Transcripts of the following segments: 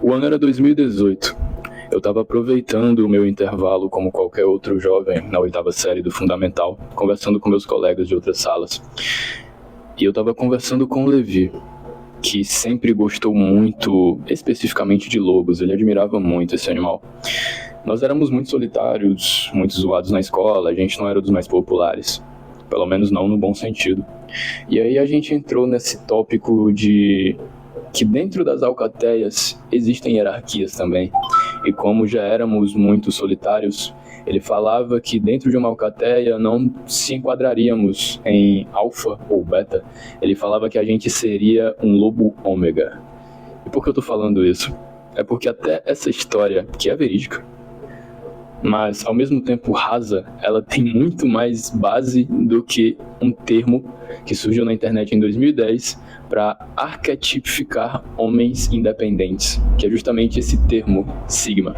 O ano era 2018. Eu estava aproveitando o meu intervalo como qualquer outro jovem na 8ª série do Fundamental, conversando com meus colegas de outras salas. E eu estava conversando com o Levi, que sempre gostou muito, especificamente de lobos. Ele admirava muito esse animal. Nós éramos muito solitários, muito zoados na escola, a gente não era dos mais populares. Pelo menos não no bom sentido. E aí a gente entrou nesse tópico de que dentro das alcateias existem hierarquias também. E como já éramos muito solitários, ele falava que dentro de uma alcateia não se enquadraríamos em alfa ou beta. Ele falava que a gente seria um lobo ômega. E por que eu tô falando isso? É porque até essa história, que é verídica, mas ao mesmo tempo rasa, ela tem muito mais base do que um termo que surgiu na internet em 2010 para arquetipificar homens independentes, que é justamente esse termo sigma,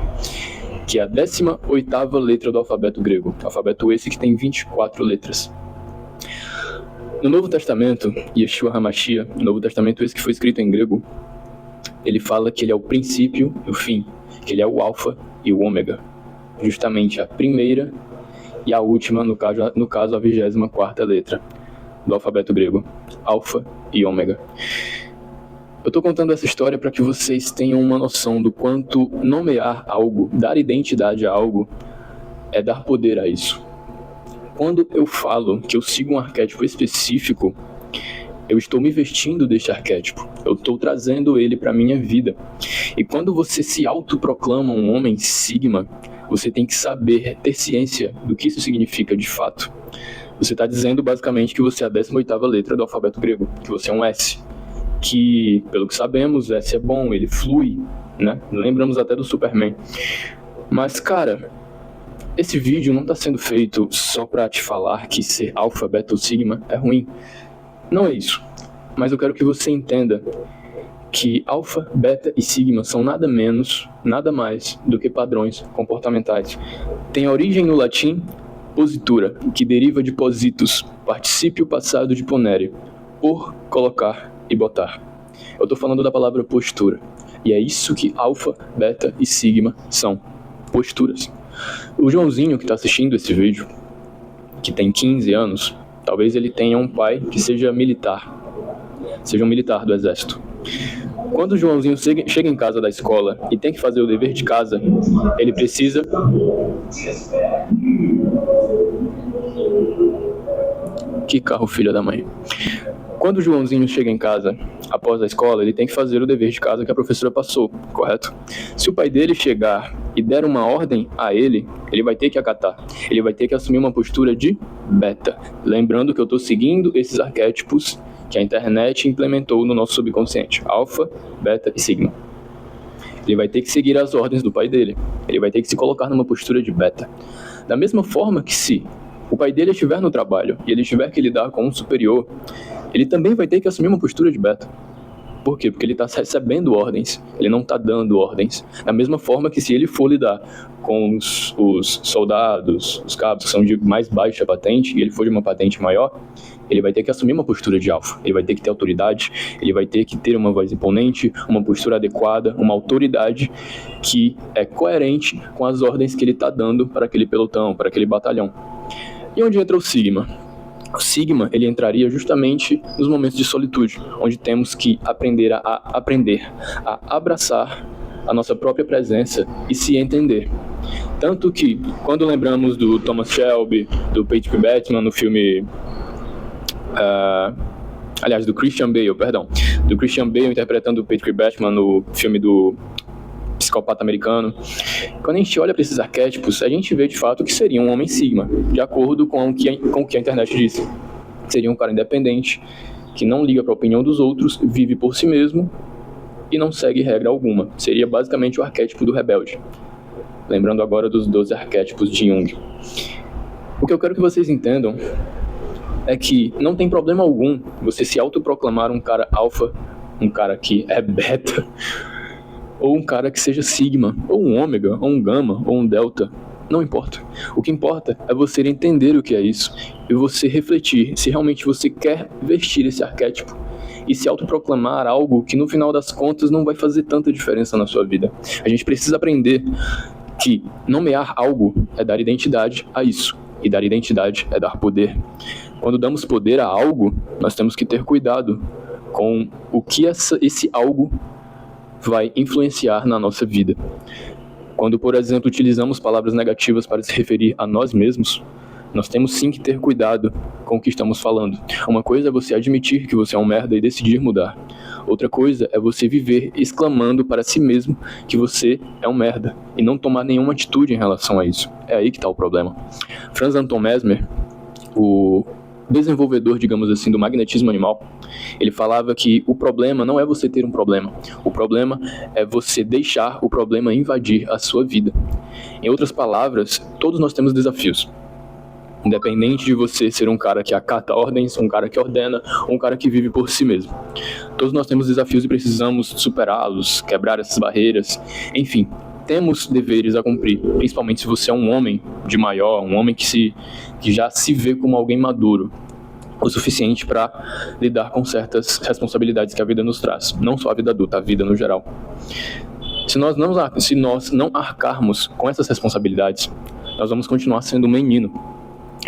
que é a 18ª letra do alfabeto grego, alfabeto esse que tem 24 letras. No Novo Testamento, Yeshua HaMashiach, no Novo Testamento esse que foi escrito em grego, ele fala que ele é o princípio e o fim, que ele é o alfa e o ômega, justamente a primeira e a última, no caso a 24ª letra do alfabeto grego, alfa e ômega. Eu estou contando essa história para que vocês tenham uma noção do quanto nomear algo, dar identidade a algo, é dar poder a isso. Quando eu falo que eu sigo um arquétipo específico, eu estou me vestindo deste arquétipo, eu estou trazendo ele para a minha vida. E quando você se autoproclama um homem sigma, você tem que saber, ter ciência do que isso significa de fato. Você está dizendo basicamente que você é a 18ª letra do alfabeto grego, que você é um S. Que, pelo que sabemos, S é bom, ele flui, né? Lembramos até do Superman. Mas, cara, esse vídeo não está sendo feito só para te falar que ser alfa, beta ou sigma é ruim. Não é isso. Mas eu quero que você entenda que alfa, beta e sigma são nada menos, nada mais do que padrões comportamentais. Tem origem no latim positura, que deriva de positus, particípio passado de ponere, por, colocar e botar. Eu estou falando da palavra postura. E é isso que alfa, beta e sigma são. Posturas. O Joãozinho que está assistindo esse vídeo, que tem 15 anos, talvez ele tenha um pai que seja militar. Seja um militar do exército. Quando o Joãozinho chega em casa da escola e tem que fazer o dever de casa, ele precisa... Que carro, filho da mãe. Quando o Joãozinho chega em casa, após a escola, ele tem que fazer o dever de casa que a professora passou, correto? Se o pai dele chegar e der uma ordem a ele, ele vai ter que acatar. Ele vai ter que assumir uma postura de beta. Lembrando que eu estou seguindo esses arquétipos que a internet implementou no nosso subconsciente. Alfa, beta e sigma. Ele vai ter que seguir as ordens do pai dele. Ele vai ter que se colocar numa postura de beta. Da mesma forma que se o pai dele estiver no trabalho e ele tiver que lidar com um superior, ele também vai ter que assumir uma postura de beta. Por quê? Porque ele está recebendo ordens, ele não está dando ordens. Da mesma forma que se ele for lidar com os soldados, os cabos que são de mais baixa patente, e ele for de uma patente maior, ele vai ter que assumir uma postura de alfa, ele vai ter que ter autoridade, ele vai ter que ter uma voz imponente, uma postura adequada, uma autoridade que é coerente com as ordens que ele está dando para aquele pelotão, para aquele batalhão. E onde entra o sigma? O sigma, ele entraria justamente nos momentos de solitude, onde temos que aprender a abraçar a nossa própria presença e se entender. Tanto que, quando lembramos do Thomas Shelby, do Patrick Bateman no filme... do Christian Bale interpretando o Patrick Bateman no filme do Psicopata Americano. Quando a gente olha para esses arquétipos, a gente vê de fato que seria um homem sigma, de acordo com o que a internet disse. Seria um cara independente, que não liga para a opinião dos outros, vive por si mesmo e não segue regra alguma. Seria basicamente o arquétipo do rebelde. Lembrando agora dos 12 arquétipos de Jung. O que eu quero que vocês entendam é que não tem problema algum você se autoproclamar um cara alfa, um cara que é beta, ou um cara que seja sigma, ou um ômega, ou um gama, ou um delta. Não importa. O que importa é você entender o que é isso e você refletir se realmente você quer vestir esse arquétipo e se autoproclamar algo que no final das contas não vai fazer tanta diferença na sua vida. A gente precisa aprender que nomear algo é dar identidade a isso, e dar identidade é dar poder. Quando damos poder a algo, nós temos que ter cuidado com o que esse algo vai influenciar na nossa vida. Quando, por exemplo, utilizamos palavras negativas para se referir a nós mesmos, nós temos sim que ter cuidado com o que estamos falando. Uma coisa é você admitir que você é um merda e decidir mudar. Outra coisa é você viver exclamando para si mesmo que você é um merda e não tomar nenhuma atitude em relação a isso. É aí que está o problema. Franz Anton Mesmer, o desenvolvedor, digamos assim, do magnetismo animal, ele falava que o problema não é você ter um problema. O problema é você deixar o problema invadir a sua vida. Em outras palavras, todos nós temos desafios. Independente de você ser um cara que acata ordens, um cara que ordena, ou um cara que vive por si mesmo. Todos nós temos desafios e precisamos superá-los, quebrar essas barreiras, enfim. Temos deveres a cumprir, principalmente se você é um homem de maior, um homem que já se vê como alguém maduro, o suficiente para lidar com certas responsabilidades que a vida nos traz, não só a vida adulta, a vida no geral. Se nós não arcarmos com essas responsabilidades, nós vamos continuar sendo um menino.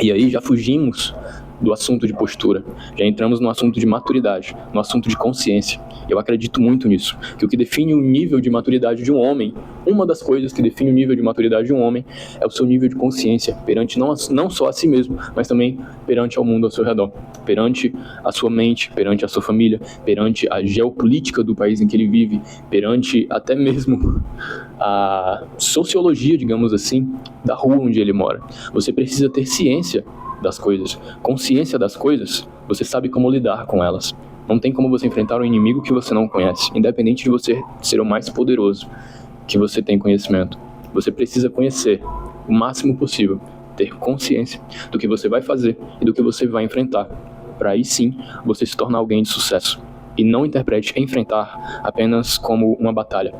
E aí já fugimos do assunto de postura, já entramos no assunto de maturidade, no assunto de consciência. Eu acredito muito nisso, que o que define o nível de maturidade de um homem, uma das coisas que define o nível de maturidade de um homem é o seu nível de consciência, perante não só a si mesmo, mas também perante ao mundo ao seu redor, perante a sua mente, perante a sua família, perante a geopolítica do país em que ele vive, perante até mesmo a sociologia, digamos assim, da rua onde ele mora. Você precisa ter ciência das coisas, consciência das coisas, você sabe como lidar com elas. Não tem como você enfrentar um inimigo que você não conhece, independente de você ser o mais poderoso que você tem conhecimento. Você precisa conhecer o máximo possível, ter consciência do que você vai fazer e do que você vai enfrentar, para aí sim você se tornar alguém de sucesso. E não interprete enfrentar apenas como uma batalha,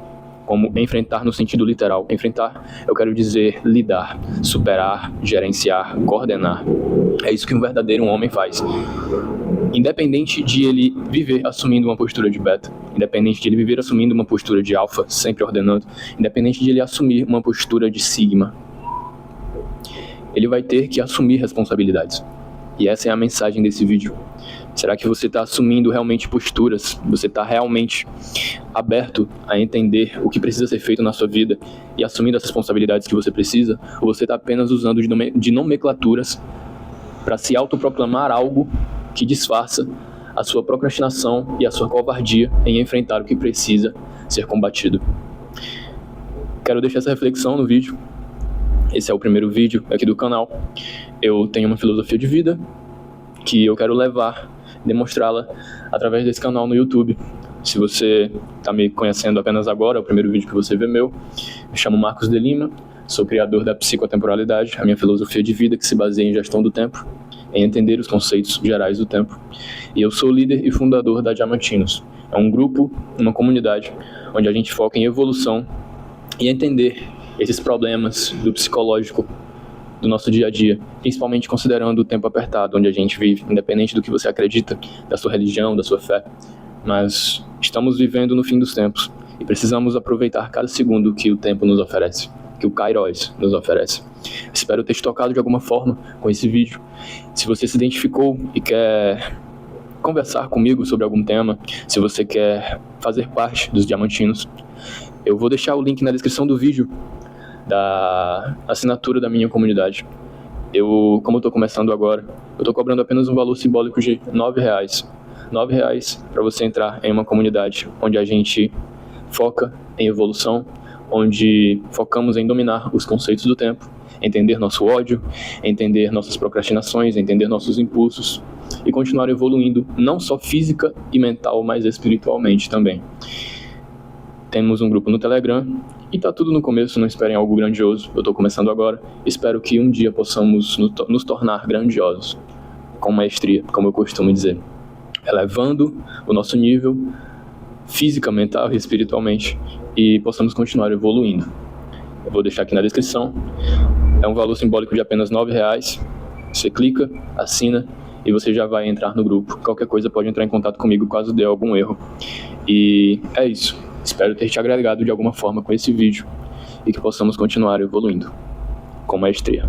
como enfrentar no sentido literal. Enfrentar, eu quero dizer lidar, superar, gerenciar, coordenar. É isso que um verdadeiro homem faz. Independente de ele viver assumindo uma postura de beta, independente de ele viver assumindo uma postura de alfa, sempre ordenando, independente de ele assumir uma postura de sigma, ele vai ter que assumir responsabilidades. E essa é a mensagem desse vídeo. Será que você está assumindo realmente posturas? Você está realmente aberto a entender o que precisa ser feito na sua vida e assumindo as responsabilidades que você precisa? Ou você está apenas usando de nomenclaturas para se autoproclamar algo que disfarça a sua procrastinação e a sua covardia em enfrentar o que precisa ser combatido? Quero deixar essa reflexão no vídeo. Esse é o primeiro vídeo aqui do canal. Eu tenho uma filosofia de vida que eu quero levar, demonstrá-la através desse canal no YouTube. Se você está me conhecendo apenas agora, é o primeiro vídeo que você vê meu. Me chamo Marcos de Lima, sou criador da psicotemporalidade, a minha filosofia de vida que se baseia em gestão do tempo, em entender os conceitos gerais do tempo. E eu sou líder e fundador da Diamantinos. É um grupo, uma comunidade, onde a gente foca em evolução e entender esses problemas do psicológico do nosso dia a dia, principalmente considerando o tempo apertado onde a gente vive, independente do que você acredita, da sua religião, da sua fé. Mas estamos vivendo no fim dos tempos e precisamos aproveitar cada segundo que o tempo nos oferece, que o Kairos nos oferece. Espero ter te tocado de alguma forma com esse vídeo. Se você se identificou e quer conversar comigo sobre algum tema, se você quer fazer parte dos Diamantinos, eu vou deixar o link na descrição do vídeo da assinatura da minha comunidade. Como eu estou começando agora, eu estou cobrando apenas um valor simbólico de R$9. R$9 para você entrar em uma comunidade onde a gente foca em evolução, onde focamos em dominar os conceitos do tempo, entender nosso ódio, entender nossas procrastinações, entender nossos impulsos e continuar evoluindo, não só física e mental, mas espiritualmente também. Temos um grupo no Telegram e tá tudo no começo, não esperem algo grandioso. Eu estou começando agora, espero que um dia possamos nos tornar grandiosos, com maestria, como eu costumo dizer, elevando o nosso nível física, mental e espiritualmente, e possamos continuar evoluindo. Eu vou deixar aqui na descrição, é um valor simbólico de apenas R$9. Você clica, assina e você já vai entrar no grupo. Qualquer coisa pode entrar em contato comigo caso dê algum erro. E é isso. Espero ter te agregado de alguma forma com esse vídeo e que possamos continuar evoluindo com maestria.